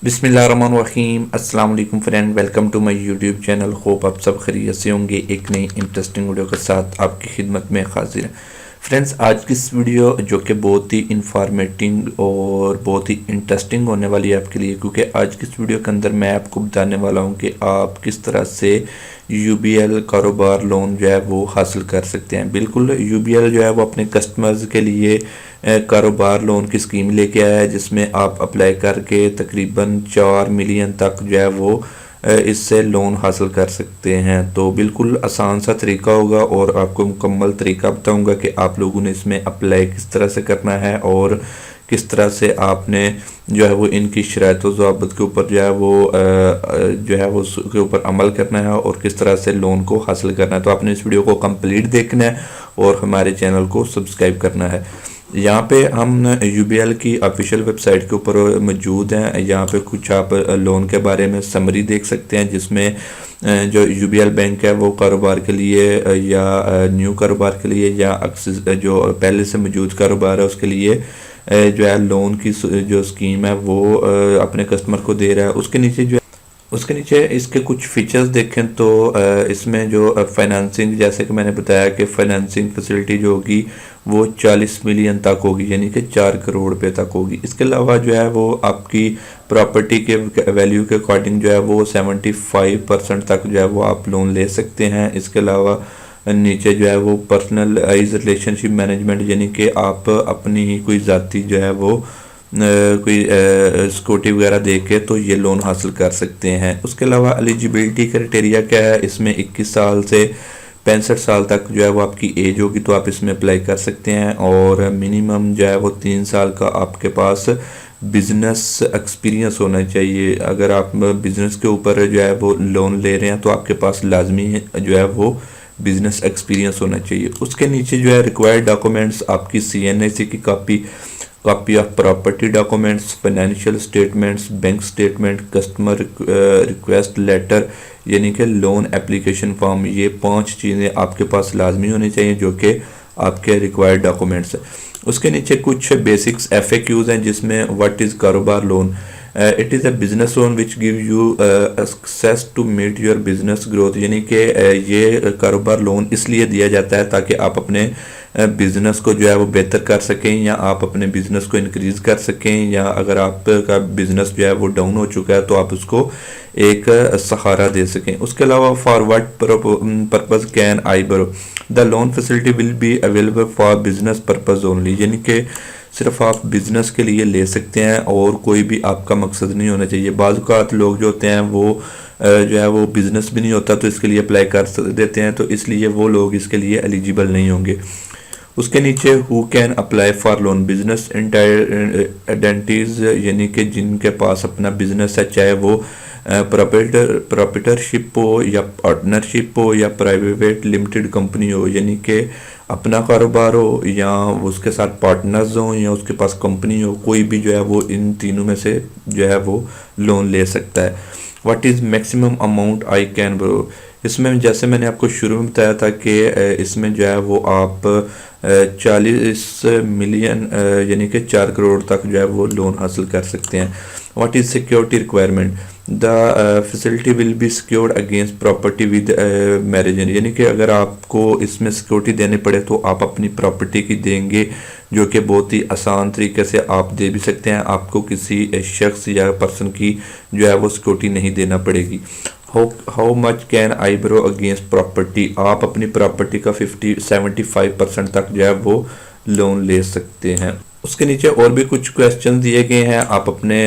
बिस्मिल्लाहिर्रहमानिर्रहीम। अस्सलाम वालेकुम friend, welcome to my YouTube channel. Hope आप सब खैरियत से होंगे। एक नई इंटरेस्टिंग वीडियो के साथ आपकी खिदमत में हाजिर है। फ्रेंड्स, आज की इस वीडियो जो कि बहुत ही इंफॉर्मेटिव और बहुत ही इंटरेस्टिंग होने वाली है आपके लिए, क्योंकि आज की इस वीडियो के अंदर मैं आपको बताने वाला हूं कि आप किस तरह से यूबीएल कारोबार लोन जो है वो हासिल कर सकते हैं। बिल्कुल, यूबीएल जो है वो अपने कस्टमर्स के लिए कारोबार लोन की स्कीम लेके आया है, जिसमें आप अप्लाई करके तकरीबन 4 मिलियन तक जो है वो इससे लोन हासिल कर सकते हैं। तो बिल्कुल आसान सा तरीका होगा और आपको मुकम्मल तरीका बताऊंगा कि आप लोगों ने इसमें अप्लाई किस तरह से करना है और किस तरह से आपने जो है वो इनकी शराइत व ज़वाबित के ऊपर जो है वो जो है वो उसके ऊपर अमल करना है और किस तरह से लोन को हासिल करना है। तो आपने इस वीडियो को कंप्लीट देखना है और हमारे चैनल को सब्सक्राइब करना है। यहाँ पे हम यूबीएल की ऑफिशियल वेबसाइट के ऊपर मौजूद हैं। यहाँ पे कुछ आप लोन के बारे में समरी देख सकते हैं, जिसमें जो यूबीएल बैंक है वो कारोबार के लिए या न्यू कारोबार के लिए या जो पहले से मौजूद कारोबार है उसके लिए जो है लोन की जो स्कीम है वो अपने कस्टमर को दे रहा है। उसके नीचे इसके कुछ फीचर्स देखें तो इसमें जो फाइनेंसिंग, जैसे कि मैंने बताया कि फाइनेंसिंग फैसिलिटी जो होगी वो 40 मिलियन तक होगी, यानी कि 4 करोड़ रुपए तक होगी। इसके अलावा जो है वो आपकी प्रॉपर्टी के वैल्यू के अकॉर्डिंग जो है वो 75% तक जो है वो आप लोन ले सकते हैं। इसके अलावा नीचे जो है वो पर्सनलाइज रिलेशनशिप मैनेजमेंट, यानी कि आप अपनी ही कोई ज़ाती जो है वो कोई सिक्योरिटी वगैरह दे के तो ये लोन हासिल कर सकते हैं। उसके अलावा एलिजिबिलिटी क्राइटेरिया क्या है, इसमें 21 साल से 65 साल तक जो है वो आपकी एज होगी तो आप इसमें अप्लाई कर सकते हैं। और मिनिमम जो है वो 3 साल का आपके पास बिजनेस एक्सपीरियंस होना चाहिए। अगर आप बिजनेस के ऊपर जो है वो लोन ले रहे हैं तो आपके पास लाजमी जो है वो बिजनेस एक्सपीरियंस होना चाहिए। उसके नीचे जो है रिक्वायर्ड डॉक्यूमेंट्स आपकी CNAC की copy of property documents, financial statements, bank statement, customer request letter, यानी कि लोन एप्लीकेशन फॉर्म। ये 5 चीज़ें आपके पास लाजमी होनी चाहिए जो कि आपके रिक्वायर्ड डॉक्यूमेंट्स हैं। उसके नीचे कुछ बेसिक्स FAQs हैं, जिसमें what is Karobar loan. It is a business loan which give you access to meet your business growth, यानी कि ये कारोबार लोन इसलिए दिया जाता है ताकि आप अपने बिजनेस को जो है वो बेहतर कर सकें या आप अपने बिजनेस को इंक्रीज कर सकें, या अगर आपका बिजनेस जो है वो डाउन हो चुका है तो आप उसको एक सहारा दे सकें। उसके अलावा for what purpose can I borrow, the loan facility will be available for business purpose only, यानी कि सिर्फ आप बिजनेस के लिए ले सकते हैं और कोई भी आपका मकसद नहीं होना चाहिए। बाज़ औक़ात लोग जो होते हैं वो जो है वो बिजनेस भी नहीं होता तो इसके लिए अप्लाई कर देते हैं, तो इसलिए वो लोग इसके लिए एलिजिबल नहीं होंगे। उसके नीचे who can apply for loan, business identities, यानी कि जिनके पास अपना बिजनेस है, चाहे वो प्रॉपर्टरशिप हो या पार्टनरशिप हो या प्राइवेट लिमिटेड कंपनी हो, यानी कि अपना कारोबार हो या उसके साथ पार्टनर्स हो या उसके पास कंपनी हो, कोई भी जो है वो इन तीनों में से जो है वो लोन ले सकता है। What is maximum amount I can borrow, इसमें जैसे मैंने आपको शुरू में बताया था कि इसमें जो है वो आप 40 मिलियन यानी कि 4 करोड़ तक जो है वो लोन हासिल कर सकते हैं। What is security requirement, the facility will B secured against property with marriage, यानी कि अगर आपको इसमें सिक्योरिटी देने पड़े तो आप अपनी प्रॉपर्टी की देंगे, जो कि बहुत ही आसान तरीके से आप दे भी सकते हैं। आपको किसी शख्स या पर्सन की जो है वो सिक्योरिटी नहीं देना पड़ेगी। How much can I borrow against property, आप अपनी प्रॉपर्टी का 75% तक जो है वो लोन ले सकते हैं। उसके नीचे और भी कुछ क्वेश्चन दिए गए हैं, आप अपने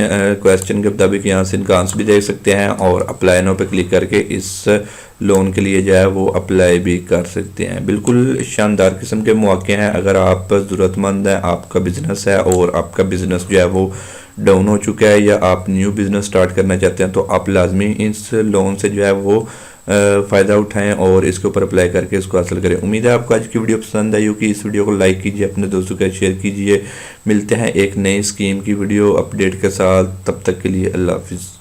क्वेश्चन के मुताबिक यहाँ से इनका आंसर भी दे सकते हैं और अप्लाई नाउ पे क्लिक करके इस लोन के लिए जो है वो अप्लाई भी कर सकते हैं। बिल्कुल शानदार किस्म के मौके हैं। अगर आप ज़रूरतमंद हैं, आपका बिजनेस है और आपका बिजनेस जो है वो डाउन हो चुका है या आप न्यू बिजनेस स्टार्ट करना चाहते हैं, तो आप लाजमी इस लोन से जो है वो फ़ायदा उठाएं और इसके ऊपर अप्लाई करके इसको हासिल करें। उम्मीद है आपको आज की वीडियो पसंद आई होगी। इस वीडियो को लाइक कीजिए, अपने दोस्तों के साथ शेयर कीजिए। मिलते हैं एक नई स्कीम की वीडियो अपडेट के साथ, तब तक के लिए अल्लाह हाफिज़।